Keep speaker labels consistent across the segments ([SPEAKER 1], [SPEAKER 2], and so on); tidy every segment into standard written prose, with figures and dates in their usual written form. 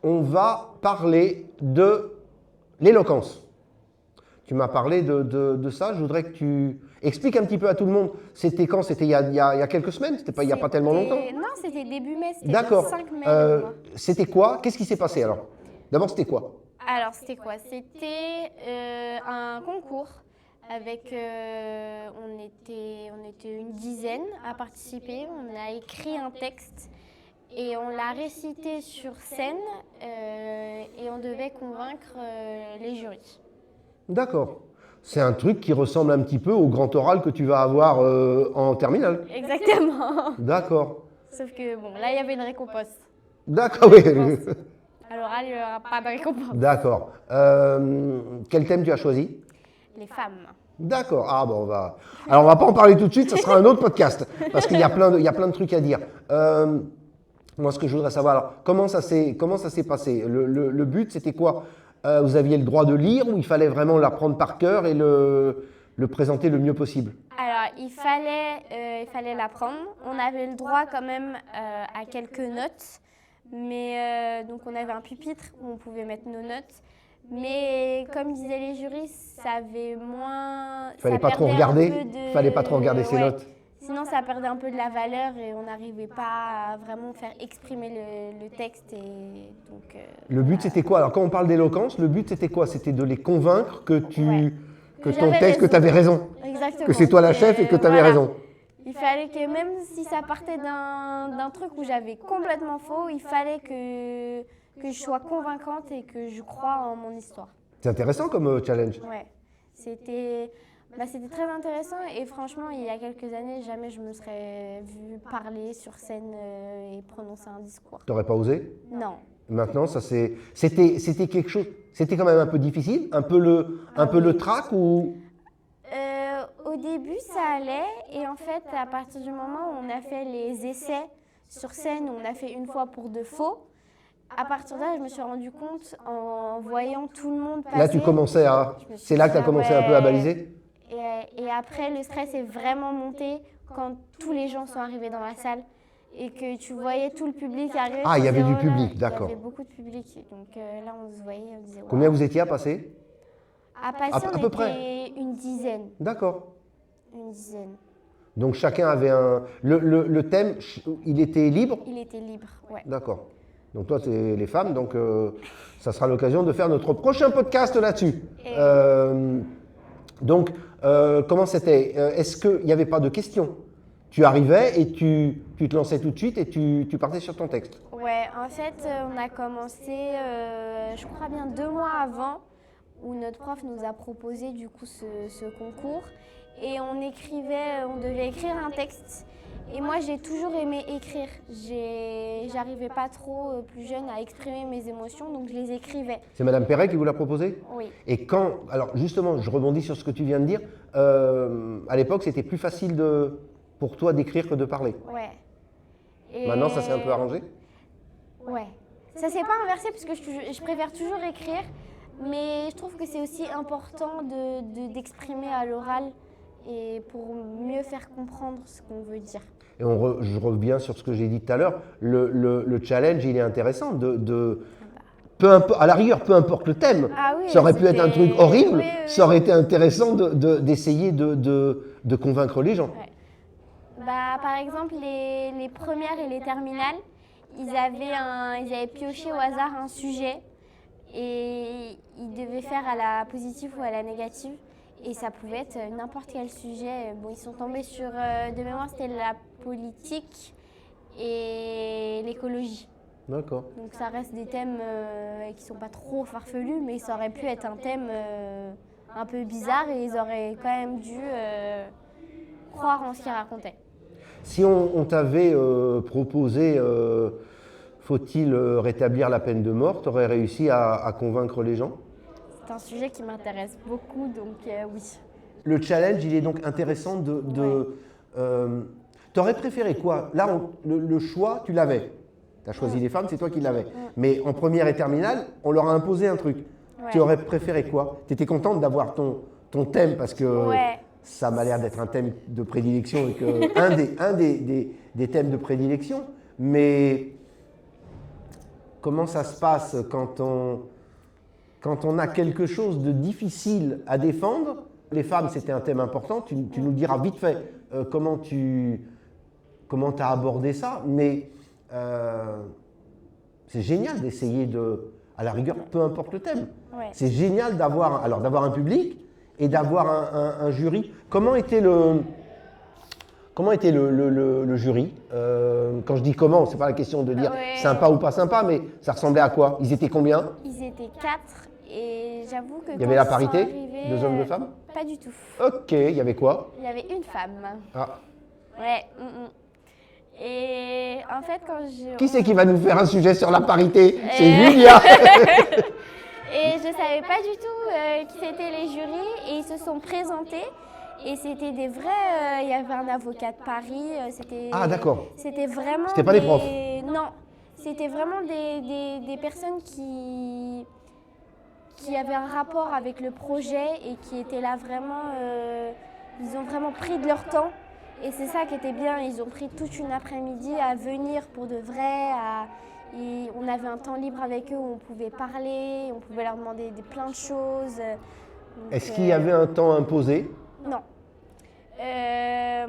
[SPEAKER 1] on va parler de l'éloquence. Tu m'as parlé de ça. Je voudrais que tu expliques un petit peu à tout le monde. C'était quand? C'était il y a quelques semaines? C'était pas il n'y a pas tellement longtemps?
[SPEAKER 2] Non, c'était début mai, c'était le
[SPEAKER 1] D'accord.
[SPEAKER 2] 5 mai. de mémoire.
[SPEAKER 1] C'était quoi? Qu'est-ce qui s'est passé alors? D'abord, c'était quoi?
[SPEAKER 2] Alors, c'était quoi? C'était un concours avec. On était une dizaine à participer. On a écrit un texte et on l'a récité sur scène et on devait convaincre les jurys.
[SPEAKER 1] D'accord. C'est un truc qui ressemble un petit peu au grand oral que tu vas avoir en terminale.
[SPEAKER 2] Exactement.
[SPEAKER 1] D'accord.
[SPEAKER 2] Sauf que bon, là, il y avait une récompense.
[SPEAKER 1] D'accord, oui.
[SPEAKER 2] À l'oral, il n'y aura pas de récompense.
[SPEAKER 1] D'accord. Quel thème tu as choisi?
[SPEAKER 2] Les femmes.
[SPEAKER 1] D'accord. Ah bon, Alors, on va pas en parler tout de suite, ça sera un autre podcast, parce qu'il y a plein de trucs à dire. Moi, ce que je voudrais savoir, alors, comment ça s'est passé? Le but, c'était quoi? Vous aviez le droit de lire ou il fallait vraiment l'apprendre par cœur et le présenter le mieux possible?
[SPEAKER 2] Alors, il fallait l'apprendre. On avait le droit quand même à quelques notes. Mais donc, on avait un pupitre où on pouvait mettre nos notes. Mais comme disaient les jurys, ça avait moins...
[SPEAKER 1] Fallait
[SPEAKER 2] ça
[SPEAKER 1] pas trop
[SPEAKER 2] perdait
[SPEAKER 1] regarder.
[SPEAKER 2] un peu de-
[SPEAKER 1] Fallait pas trop regarder ses
[SPEAKER 2] Ouais.
[SPEAKER 1] notes.
[SPEAKER 2] Sinon, ça perdait un peu de la valeur et on n'arrivait pas à vraiment faire exprimer le texte. Et donc,
[SPEAKER 1] Le but, c'était quoi? Alors, quand on parle d'éloquence, le but, c'était quoi? C'était de les convaincre que
[SPEAKER 2] Ouais.
[SPEAKER 1] que
[SPEAKER 2] Que
[SPEAKER 1] ton
[SPEAKER 2] j'avais
[SPEAKER 1] texte, que
[SPEAKER 2] raison.
[SPEAKER 1] tu avais raison.
[SPEAKER 2] Exactement.
[SPEAKER 1] Que c'est toi la chef et que tu avais
[SPEAKER 2] Voilà.
[SPEAKER 1] raison.
[SPEAKER 2] Il fallait que même si ça partait d'un truc où j'avais complètement faux, il fallait que je sois convaincante et que je croie en mon histoire.
[SPEAKER 1] C'est intéressant comme challenge.
[SPEAKER 2] Ouais. C'était très intéressant et franchement, il y a quelques années, jamais je me serais vue parler sur scène et prononcer un discours.
[SPEAKER 1] T'aurais pas osé?
[SPEAKER 2] Non.
[SPEAKER 1] Maintenant, c'était quelque chose. C'était quand même un peu difficile, un peu le trac ou.
[SPEAKER 2] Au début, ça allait et en fait, à partir du moment où on a fait les essais sur scène, où on a fait une fois pour de faux, à partir de là, je me suis rendu compte en voyant tout le monde passer.
[SPEAKER 1] Là, tu commençais à.
[SPEAKER 2] Je me suis
[SPEAKER 1] C'est là que tu as
[SPEAKER 2] dit,
[SPEAKER 1] commencé
[SPEAKER 2] ah
[SPEAKER 1] un peu à
[SPEAKER 2] ouais.
[SPEAKER 1] baliser?
[SPEAKER 2] Et après, le stress est vraiment monté quand tous les gens sont arrivés dans la salle et que tu voyais tout le public arriver.
[SPEAKER 1] Ah, il y
[SPEAKER 2] Tu
[SPEAKER 1] avait
[SPEAKER 2] disais,
[SPEAKER 1] du
[SPEAKER 2] oh là,
[SPEAKER 1] public, d'accord.
[SPEAKER 2] Il y avait beaucoup de public. Donc là, on se voyait, on disait,
[SPEAKER 1] Combien
[SPEAKER 2] waouh.
[SPEAKER 1] vous étiez à passer?
[SPEAKER 2] À passer,
[SPEAKER 1] à
[SPEAKER 2] on
[SPEAKER 1] peu
[SPEAKER 2] était
[SPEAKER 1] près.
[SPEAKER 2] une dizaine.
[SPEAKER 1] D'accord.
[SPEAKER 2] Une dizaine.
[SPEAKER 1] Donc chacun avait un. Le thème, il était libre?
[SPEAKER 2] Il était libre, ouais.
[SPEAKER 1] D'accord. Donc toi, c'est les femmes, donc ça sera l'occasion de faire notre prochain podcast là-dessus.
[SPEAKER 2] Et-
[SPEAKER 1] Donc, comment c'était? Est-ce qu'il n'y avait pas de questions? Tu arrivais et tu te lançais tout de suite et tu partais sur ton texte.
[SPEAKER 2] Ouais, en fait, on a commencé, je crois bien 2 mois avant, où notre prof nous a proposé du coup ce concours. Et on devait écrire un texte. Et moi, j'ai toujours aimé écrire. J'arrivais pas trop, plus jeune, à exprimer mes émotions, donc je les écrivais.
[SPEAKER 1] C'est Madame Perret qui vous l'a proposé?
[SPEAKER 2] Oui.
[SPEAKER 1] Et quand, alors justement, je rebondis sur ce que tu viens de dire, à l'époque, c'était plus facile pour toi d'écrire que de parler.
[SPEAKER 2] Ouais. Et
[SPEAKER 1] Maintenant, ça s'est un peu arrangé?
[SPEAKER 2] Ouais. Ça s'est pas inversé parce que je préfère toujours écrire, mais je trouve que c'est aussi important d'exprimer à l'oral et pour mieux faire comprendre ce qu'on veut dire.
[SPEAKER 1] Et je reviens sur ce que j'ai dit tout à l'heure, le challenge, il est intéressant peu importe, à la rigueur, peu importe le thème.
[SPEAKER 2] Ah oui,
[SPEAKER 1] ça aurait pu être un truc horrible,
[SPEAKER 2] oui.
[SPEAKER 1] ça aurait été intéressant d'essayer de convaincre les gens.
[SPEAKER 2] Ouais. Par exemple, les premières et les terminales, ils avaient pioché au hasard un sujet et ils devaient faire à la positive ou à la négative. Et ça pouvait être n'importe quel sujet. Bon, ils sont tombés sur, de mémoire, c'était la politique et l'écologie.
[SPEAKER 1] D'accord.
[SPEAKER 2] Donc ça reste des thèmes qui sont pas trop farfelus, mais ça aurait pu être un thème un peu bizarre et ils auraient quand même dû croire en ce qu'ils racontaient.
[SPEAKER 1] Si on t'avait proposé, faut-il rétablir la peine de mort, tu aurais réussi à convaincre les gens?
[SPEAKER 2] C'est un sujet qui m'intéresse beaucoup, donc oui.
[SPEAKER 1] Le challenge, il est donc intéressant t'aurais préféré quoi? Là, le choix, tu l'avais. Tu as choisi les femmes, c'est toi qui l'avais. Mais en première et terminale, on leur a imposé un truc.
[SPEAKER 2] Ouais.
[SPEAKER 1] Tu aurais préféré quoi? Tu étais contente d'avoir ton thème parce que
[SPEAKER 2] Ouais.
[SPEAKER 1] ça m'a l'air d'être un thème de prédilection et que un des thèmes de prédilection. Mais comment ça se passe quand on a quelque chose de difficile à défendre? Les femmes, c'était un thème important. Tu nous diras vite fait comment tu as abordé ça. Mais c'est génial d'essayer à la rigueur, peu importe le thème.
[SPEAKER 2] Ouais.
[SPEAKER 1] C'est génial d'avoir un public et d'avoir un jury. Comment était le jury? Quand je dis comment, c'est pas la question de dire sympa ou pas sympa, mais ça ressemblait à quoi? Ils étaient combien?
[SPEAKER 2] Ils étaient 4 et j'avoue que
[SPEAKER 1] Il y avait la parité? 2 hommes, 2 femmes?
[SPEAKER 2] Pas du tout.
[SPEAKER 1] Ok, il y avait quoi?
[SPEAKER 2] Il y avait une femme.
[SPEAKER 1] Ah.
[SPEAKER 2] Ouais. Et en fait, quand je...
[SPEAKER 1] Qui c'est qui va nous faire un sujet sur la parité? C'est Julia.
[SPEAKER 2] Et je savais pas du tout qui c'était les jurys et ils se sont présentés et c'était des vrais. Il y avait un avocat de Paris.
[SPEAKER 1] Ah d'accord.
[SPEAKER 2] C'était vraiment.
[SPEAKER 1] C'était pas des profs.
[SPEAKER 2] Non, c'était vraiment des personnes qui avaient un rapport avec le projet et qui étaient là vraiment. Ils ont vraiment pris de leur temps et c'est ça qui était bien. Ils ont pris toute une après-midi à venir pour de vrai. On avait un temps libre avec eux où on pouvait parler, on pouvait leur demander plein de choses.
[SPEAKER 1] Est-ce qu'il y avait un temps imposé?
[SPEAKER 2] Non.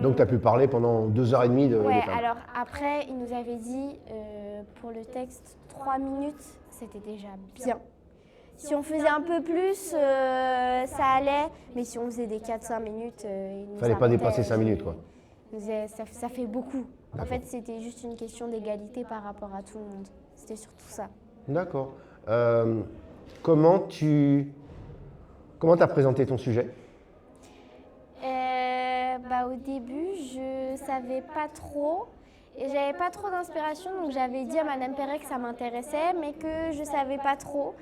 [SPEAKER 1] Donc tu as pu parler pendant 2h30 de
[SPEAKER 2] Ouais,
[SPEAKER 1] des femmes.
[SPEAKER 2] alors après, ils nous avaient dit pour le texte 3 minutes, c'était déjà bien. Si on faisait un peu plus, ça allait, mais si on faisait des 4-5 minutes, il nous
[SPEAKER 1] Fallait pas
[SPEAKER 2] arrêtait.
[SPEAKER 1] dépasser 5 minutes quoi.
[SPEAKER 2] Ils nous disaient, ça fait beaucoup. En
[SPEAKER 1] D'accord.
[SPEAKER 2] fait, c'était juste une question d'égalité par rapport à tout le monde. C'était surtout ça.
[SPEAKER 1] D'accord. Comment t'as présenté ton sujet?
[SPEAKER 2] Au début, je savais pas trop et j'avais pas trop d'inspiration, donc j'avais dit à Madame Perret que ça m'intéressait, mais que je savais pas trop.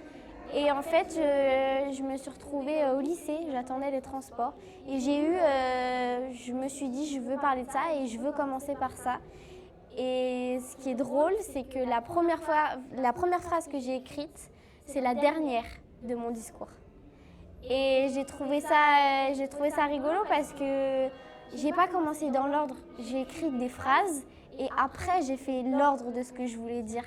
[SPEAKER 2] Et en fait, je me suis retrouvée au lycée, j'attendais les transports et je me suis dit, je veux parler de ça et je veux commencer par ça. Et ce qui est drôle, c'est que la première phrase que j'ai écrite, c'est la dernière de mon discours. Et j'ai trouvé ça rigolo parce que j'ai pas commencé dans l'ordre. J'ai écrit des phrases et après j'ai fait l'ordre de ce que je voulais dire.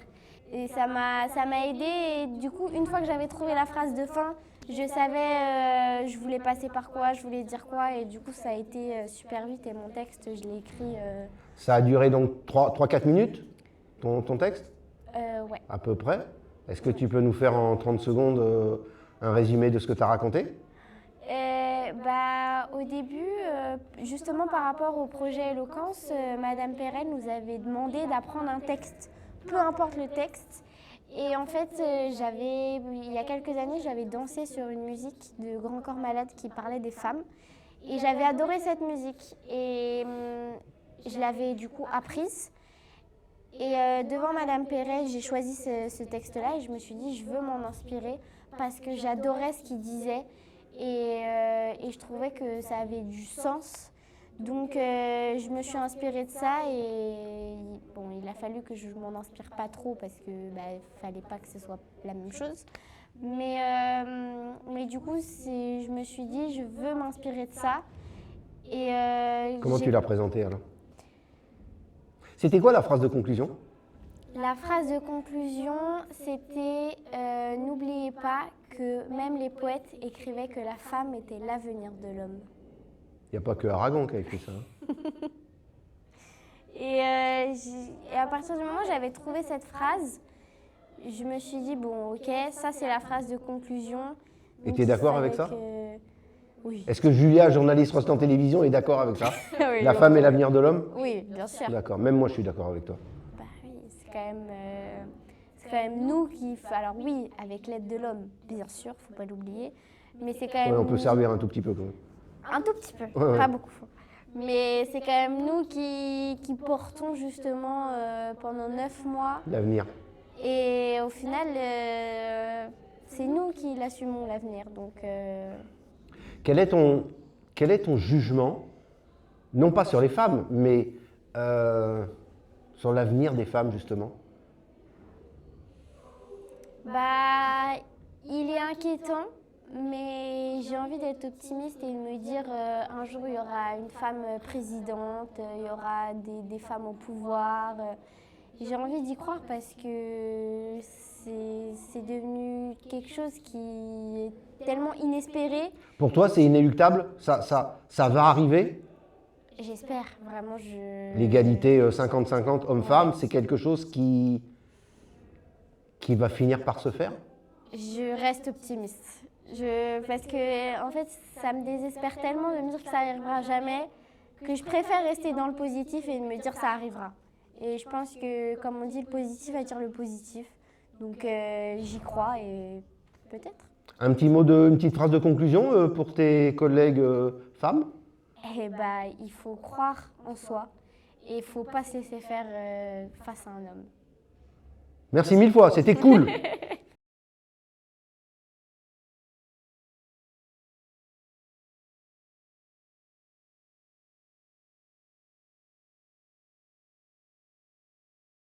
[SPEAKER 2] Et ça m'a aidée. Et du coup, une fois que j'avais trouvé la phrase de fin, je savais je voulais passer par quoi, je voulais dire quoi. Et du coup, ça a été super vite. Et mon texte, je l'ai écrit.
[SPEAKER 1] Ça a duré donc 3-4 minutes, ton texte?
[SPEAKER 2] Ouais.
[SPEAKER 1] À peu près. Est-ce que tu peux nous faire en 30 secondes un résumé de ce que tu as raconté?
[SPEAKER 2] Au début, justement par rapport au projet Éloquence, Madame Perret nous avait demandé d'apprendre un texte, peu importe le texte. Et en fait, il y a quelques années, j'avais dansé sur une musique de Grand Corps Malade qui parlait des femmes. Et j'avais adoré cette musique. Et je l'avais du coup apprise. Et devant Madame Perret, j'ai choisi ce texte-là et je me suis dit, je veux m'en inspirer parce que j'adorais ce qu'il disait et je trouvais que ça avait du sens. Donc je me suis inspirée de ça et bon, il a fallu que je m'en inspire pas trop parce que fallait pas que ce soit la même chose. Mais du coup, je me suis dit, je veux m'inspirer de ça. Et
[SPEAKER 1] comment tu l'as présenté alors? C'était quoi la phrase de conclusion?
[SPEAKER 2] La phrase de conclusion, c'était n'oubliez pas que même les poètes écrivaient que la femme était l'avenir de l'homme.
[SPEAKER 1] Il n'y a pas que Aragon qui a écrit ça.
[SPEAKER 2] Et à partir du moment où j'avais trouvé cette phrase, je me suis dit, bon, ok, ça c'est la phrase de conclusion.
[SPEAKER 1] Et tu es d'accord avec ça?
[SPEAKER 2] Oui.
[SPEAKER 1] Est-ce que Julia, journaliste Rostand Télévision, est d'accord avec ça?
[SPEAKER 2] Oui,
[SPEAKER 1] la femme est l'avenir de l'homme?
[SPEAKER 2] Oui, bien sûr.
[SPEAKER 1] D'accord, même moi je suis d'accord avec toi.
[SPEAKER 2] Oui, c'est quand même nous qui... Alors oui, avec l'aide de l'homme, bien sûr, faut pas l'oublier. Mais c'est quand même...
[SPEAKER 1] Ouais, on peut servir un tout petit peu quand même.
[SPEAKER 2] Un tout petit peu,
[SPEAKER 1] ouais.
[SPEAKER 2] Pas beaucoup. Mais c'est quand même nous qui portons justement pendant 9 mois.
[SPEAKER 1] L'avenir.
[SPEAKER 2] Et au final, c'est nous qui l'assumons, l'avenir. Donc,
[SPEAKER 1] Quel est ton jugement, non pas sur les femmes, mais sur l'avenir des femmes justement?
[SPEAKER 2] Il est inquiétant, mais j'ai envie d'être optimiste et de me dire un jour il y aura une femme présidente, il y aura des femmes au pouvoir. J'ai envie d'y croire parce que c'est devenu quelque chose qui est tellement inespéré.
[SPEAKER 1] Pour toi, c'est inéluctable? Ça va arriver?
[SPEAKER 2] J'espère, vraiment,
[SPEAKER 1] L'égalité 50-50 hommes-femmes, c'est quelque chose qui va finir par se faire?
[SPEAKER 2] Je reste optimiste. Parce que, en fait, ça me désespère tellement de me dire que ça n'arrivera jamais, que je préfère rester dans le positif et me dire que ça arrivera. Et je pense que, comme on dit, le positif attire le positif. Donc j'y crois et peut-être.
[SPEAKER 1] Un petit mot une petite phrase de conclusion pour tes collègues femmes?
[SPEAKER 2] Eh ben, il faut croire en soi et il ne faut pas se laisser faire face à un homme.
[SPEAKER 1] Merci mille fois, c'était cool.